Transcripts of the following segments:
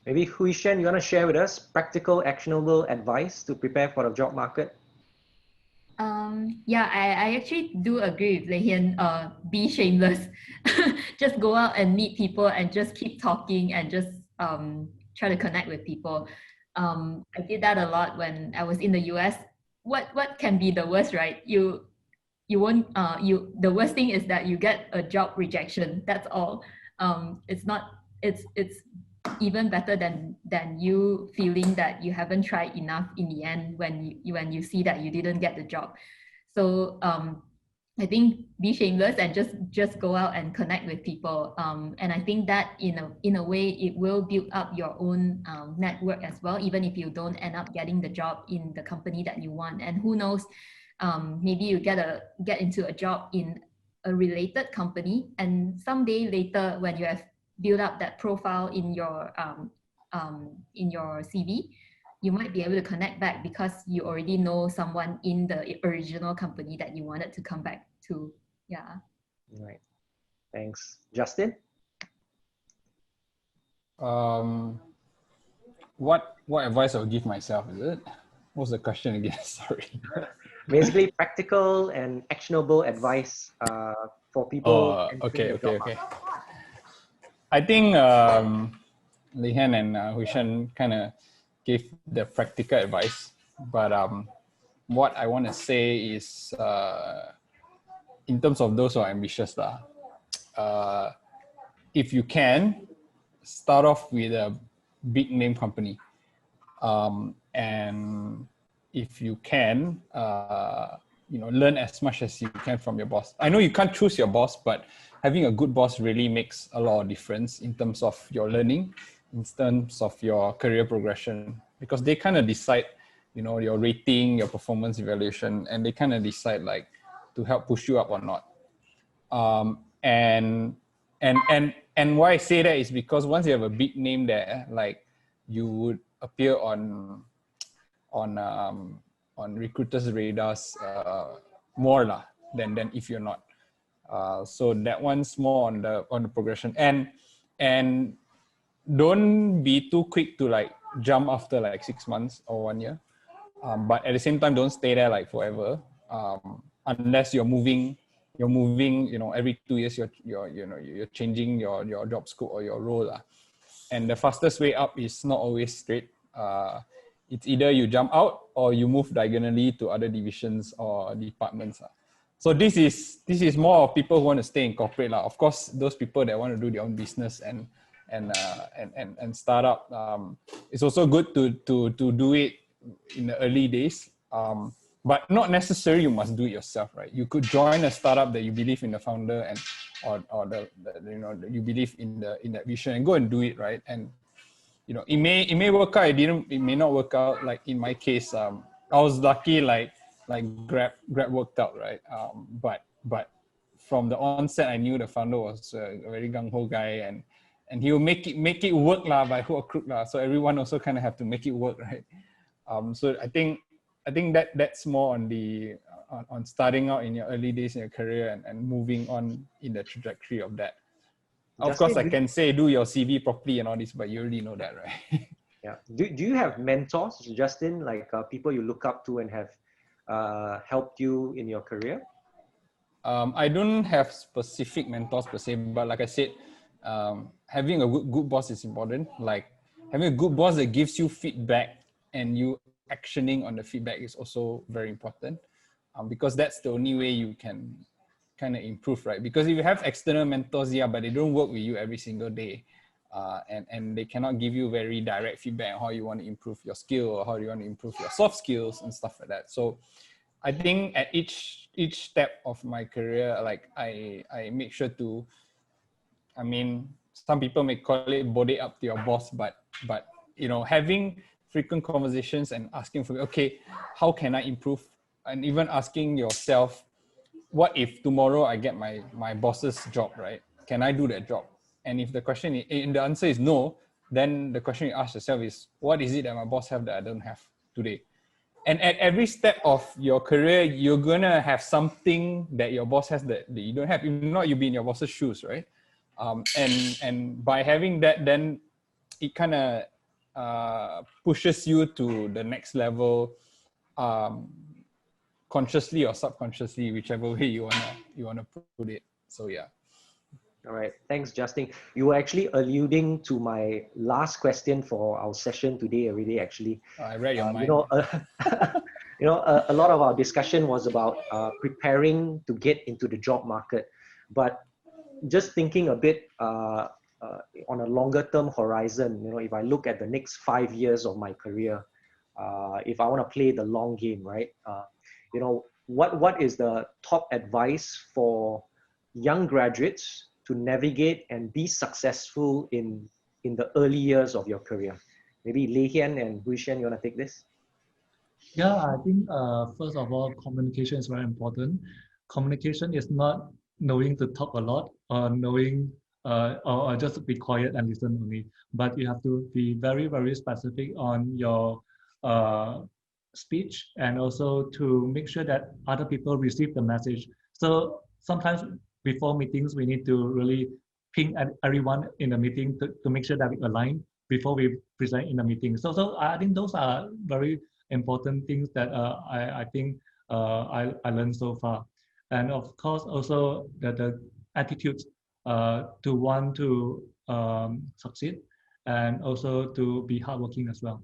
Maybe Huishan, you want to share with us practical, actionable advice to prepare for the job market? Yeah, I actually do agree with Lei Hian. Be shameless. Just go out and meet people and just keep talking and just try to connect with people. I did that a lot when I was in the US. What can be the worst, right? You won't the worst thing is that you get a job rejection. That's all. It's not it's even better than you feeling that you haven't tried enough in the end when you see that you didn't get the job. So I think be shameless and just go out and connect with people. And I think that in a way it will build up your own network as well, even if you don't end up getting the job in the company that you want. And who knows, maybe you get into a job in a related company, and someday later when you have built up that profile in your CV, you might be able to connect back because you already know someone in the original company that you wanted to come back to. Yeah. Right. Thanks. Justin? What advice I would give myself, is it? What's the question again? Sorry. Basically, practical and actionable advice for people. Okay. I think Lei Hian and Huishan kind of gave the practical advice, but what I want to say is, in terms of those who are ambitious, if you can, start off with a big name company, and if you can, learn as much as you can from your boss. I know you can't choose your boss, but having a good boss really makes a lot of difference in terms of your learning, in terms of your career progression, because they kind of decide, your rating, your performance evaluation, and they kind of decide like to help push you up or not. And why I say that is because once you have a big name there, like you would appear on recruiters' radars more than if you're not. So that one's more on the progression, and don't be too quick to like jump after like 6 months or 1 year, but at the same time don't stay there like forever, unless you're moving. Every 2 years you're changing your job scope or your role, and the fastest way up is not always straight. It's either you jump out or you move diagonally to other divisions or departments. So this is more of people who want to stay in corporate. Of course, those people that want to do their own business and start up, it's also good to do it in the early days. But not necessarily you must do it yourself, right? You could join a startup that you believe in the founder and or you believe in that vision and go and do it, right? And it may work out. It may not work out. Like in my case, I was lucky. Like Grab worked out, right? But from the onset, I knew the founder was a very gung ho guy, and he will make it work by hook or crook . So everyone also kind of have to make it work, right? So I think that's more on starting out in your early days in your career and moving on in the trajectory of that. Of course, I can say do your CV properly and all this, but you already know that, right? Yeah. Do you have mentors, Justin, like people you look up to and have helped you in your career? I don't have specific mentors per se, but like I said, having a good boss is important. Like having a good boss that gives you feedback and you actioning on the feedback is also very important, because that's the only way you can kind of improve, right? Because if you have external mentors, but they don't work with you every single day, and they cannot give you very direct feedback on how you want to improve your skill or how you want to improve your soft skills and stuff like that. So I think at each step of my career, like I make sure to, some people may call it body up to your boss, but having frequent conversations and asking for, okay, how can I improve? And even asking yourself, what if tomorrow I get my boss's job, right? Can I do that job? And if the answer is no, then the question you ask yourself is, what is it that my boss have that I don't have today? And at every step of your career, you're gonna have something that your boss has that you don't have. If not, you'll be in your boss's shoes, right? And by having that, then it kind of pushes you to the next level, consciously or subconsciously, whichever way you wanna put it. So yeah. All right, thanks, Justin. You were actually alluding to my last question for our session today already. Actually, I read your mind. A lot of our discussion was about preparing to get into the job market, but just thinking a bit on a longer term horizon. If I look at the next 5 years of my career, if I want to play the long game, right? What is the top advice for young graduates to navigate and be successful in the early years of your career? Maybe Lei Hian and Hui Shen, you want to take this? Yeah, I think first of all, communication is very important. Communication is not knowing to talk a lot or knowing or just be quiet and listen only, but you have to be very, very specific on your speech, and also to make sure that other people receive the message. So sometimes before meetings, we need to really ping everyone in the meeting to make sure that we align before we present in the meeting. So I think those are very important things that I think I learned so far. And of course, also the attitudes to want to succeed, and also to be hardworking as well.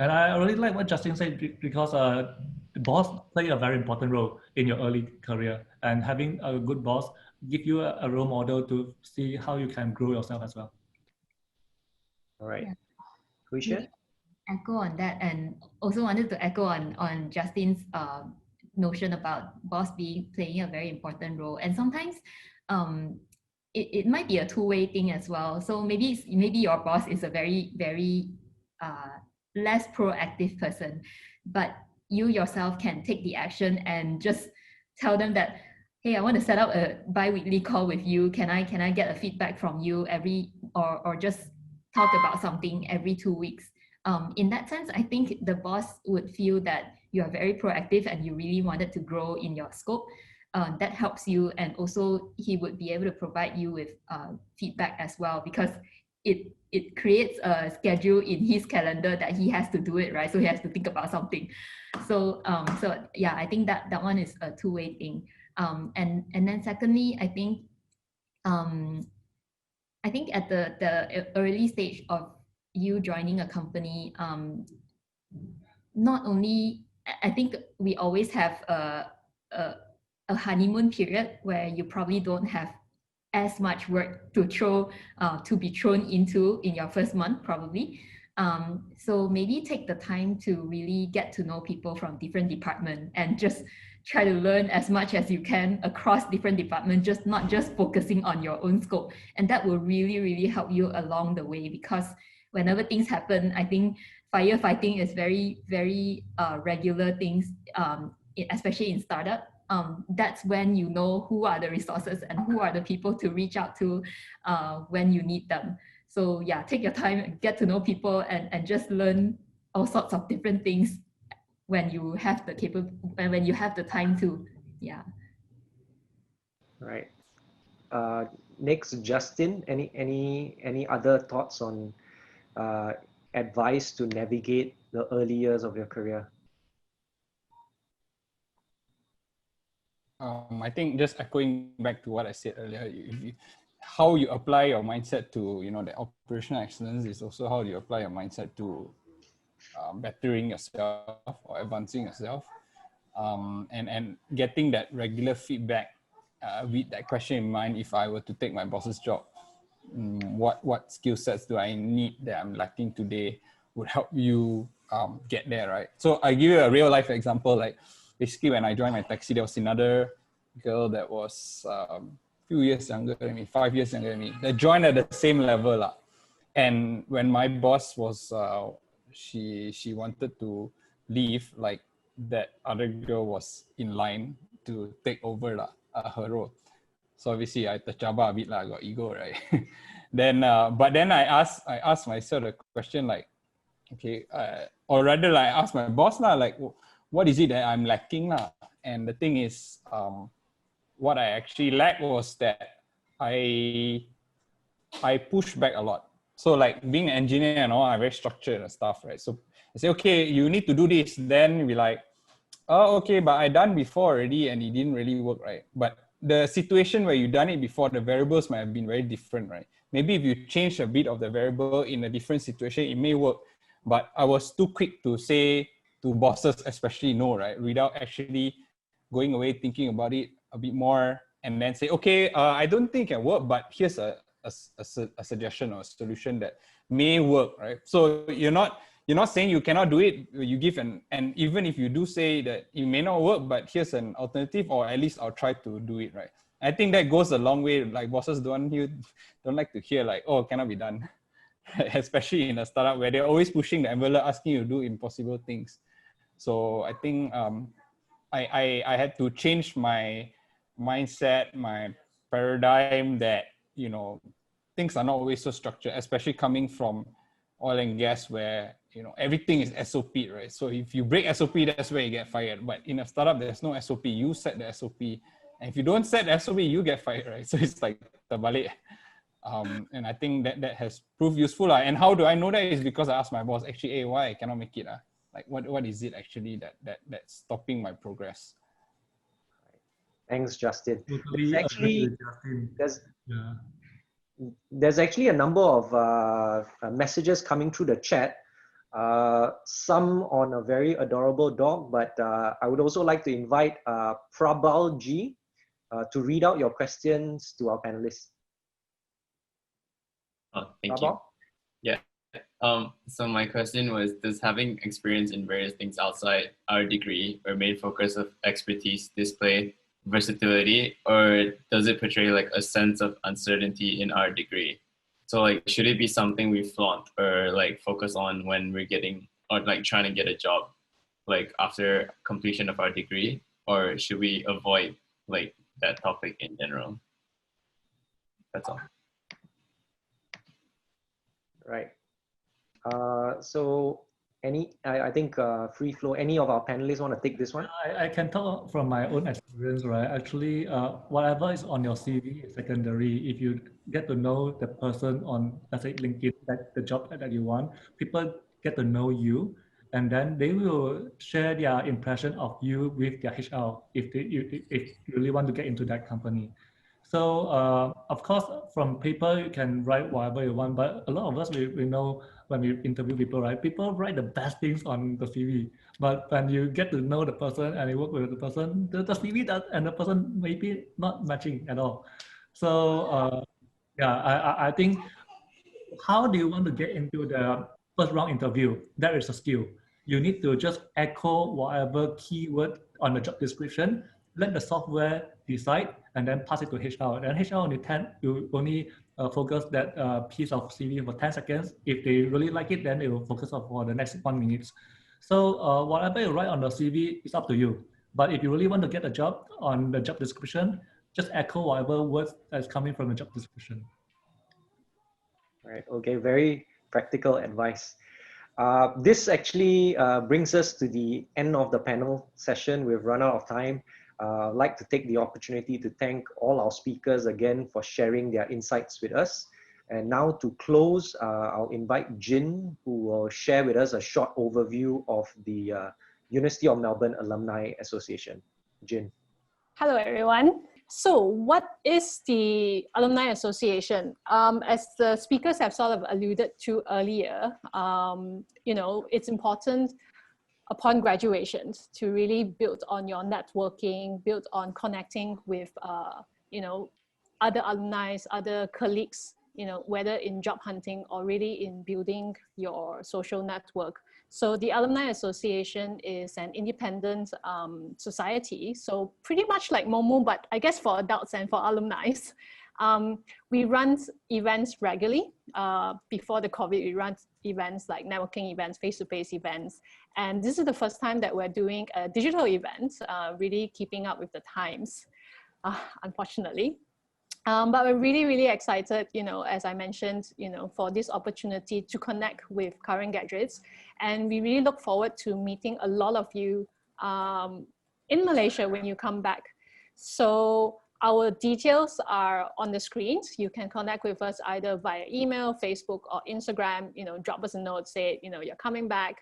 And I really like what Justin said, because the boss play a very important role in your early career, and having a good boss give you a role model to see how you can grow yourself as well. All right. Yeah. Hui Shen? Echo on that, and also wanted to echo on Justin's notion about boss playing a very important role. And sometimes it might be a two-way thing as well. So maybe your boss is a very, very less proactive person, but you yourself can take the action and just tell them that, hey, I want to set up a bi-weekly call with you. Can I get a feedback from you or just talk about something every 2 weeks? In that sense, I think the boss would feel that you are very proactive and you really wanted to grow in your scope. That helps you, and also he would be able to provide you with feedback as well, because it creates a schedule in his calendar that he has to do it, right? So he has to think about something. So yeah, I think that one is a two-way thing. And then secondly, I think at the early stage of you joining a company, not only, I think we always have a honeymoon period where you probably don't have as much work to be thrown into in your first month, probably. So maybe take the time to really get to know people from different departments and just try to learn as much as you can across different departments, not just focusing on your own scope. And that will really, really help you along the way, because whenever things happen, I think firefighting is very, very regular things, especially in startup. That's when you know who are the resources and who are the people to reach out to when you need them. So yeah, take your time, get to know people, and just learn all sorts of different things when you have when you have the time to. Yeah. Right. Next, Justin, any other thoughts on advice to navigate the early years of your career? I think just echoing back to what I said earlier, how you apply your mindset to the operational excellence is also how you apply your mindset to bettering yourself or advancing yourself, and getting that regular feedback with that question in mind. If I were to take my boss's job, what skill sets do I need that I'm lacking today, would help you get there, right? So I give you a real life example. Like basically when I joined my taxi, there was another girl that was a few years younger than me, 5 years younger than me. They joined at the same level. And when my boss was, she wanted to leave, like that other girl was in line to take over her role. So obviously I tercabar a bit I got ego, right? But then I asked myself the question like, okay, or rather like I asked my boss like, what is it that I'm lacking And the thing is, what I actually lacked was that I pushed back a lot. So like being an engineer and all, I'm very structured and stuff, right? So I say, okay, you need to do this. Then we like, oh, okay, but I done before already and it didn't really work, right? But the situation where you done it before, the variables might have been very different, right? Maybe if you change a bit of the variable in a different situation, it may work. But I was too quick to say to bosses, especially no, right? Without actually going away, thinking about it a bit more, and then say, okay, I don't think it can work, but here's a suggestion or a solution that may work, right? So you're not saying you cannot do it. You give and even if you do say that it may not work, but here's an alternative, or at least I'll try to do it, right? I think that goes a long way. Like bosses don't like to hear like, oh, cannot be done, especially in a startup where they're always pushing the envelope, asking you to do impossible things. So I think I had to change my mindset, my paradigm that, you know, things are not always so structured, especially coming from oil and gas where, you know, everything is SOP, right? So if you break SOP, that's where you get fired. But in a startup, there's no SOP. You set the SOP. And if you don't set the SOP, you get fired, right? So it's like terbalik. And I think that has proved useful. And how do I know that? Is because I asked my boss, actually, hey, why I cannot make it? Like, what is it actually that's stopping my progress? Thanks, Justin. Totally There's actually, Justin. There's actually a number of messages coming through the chat. Some on a very adorable dog, but I would also like to invite Prabal G to read out your questions to our panelists. Oh, thank Prabal? you. Yeah. So my question was, does having experience in various things outside our degree or main focus of expertise display versatility, or does it portray like a sense of uncertainty in our degree? So like, should it be something we flaunt or like focus on when we're getting or like trying to get a job like after completion of our degree, or should we avoid like that topic in general? That's all. Right. So I think free flow, any of our panelists want to take this one? I can talk from my own experience, right? Actually, whatever is on your CV is secondary. If you get to know the person on, let's say, LinkedIn, that the job that you want, people get to know you, and then they will share their impression of you with their HR if you really want to get into that company. So of course, from paper you can write whatever you want, but a lot of us we know when we interview people, right? People write the best things on the CV, but when you get to know the person and you work with the person, the CV and the person maybe not matching at all. So yeah, I think, how do you want to get into the first round interview? That is a skill. You need to just echo whatever keyword on the job description, let the software decide, and then pass it to HR. And HR only focus that piece of CV for 10 seconds. If they really like it, then they will focus on for the next 1 minute. So whatever you write on the CV is up to you. But if you really want to get a job on the job description, just echo whatever words that's coming from the job description. Right. Okay. Very practical advice. This actually brings us to the end of the panel session. We've run out of time. I'd like to take the opportunity to thank all our speakers again for sharing their insights with us. And now to close, I'll invite Jin, who will share with us a short overview of the University of Melbourne Alumni Association. Jin. Hello, everyone. So what is the Alumni Association? As the speakers have sort of alluded to earlier, you know, it's important upon graduations to really build on your networking, build on connecting with, you know, other alumni, other colleagues, you know, whether in job hunting or really in building your social network. So the Alumni Association is an independent society. So pretty much like Momo, but I guess for adults and for alumni. We run events regularly. Before the COVID, we run events like networking events, face-to-face events. And this is the first time that we're doing a digital event, really keeping up with the times, unfortunately. But we're really, really excited, you know, as I mentioned, you know, for this opportunity to connect with current graduates. And we really look forward to meeting a lot of you in Malaysia when you come back. So Our details are on the screens. You can connect with us either via email, Facebook, or Instagram. You know, drop us a note, say, you know, you're coming back.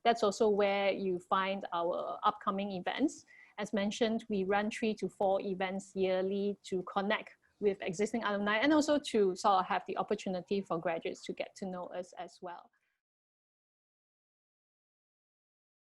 That's also where you find our upcoming events. As mentioned, we run 3 to 4 events yearly to connect with existing alumni and also to sort of have the opportunity for graduates to get to know us as well.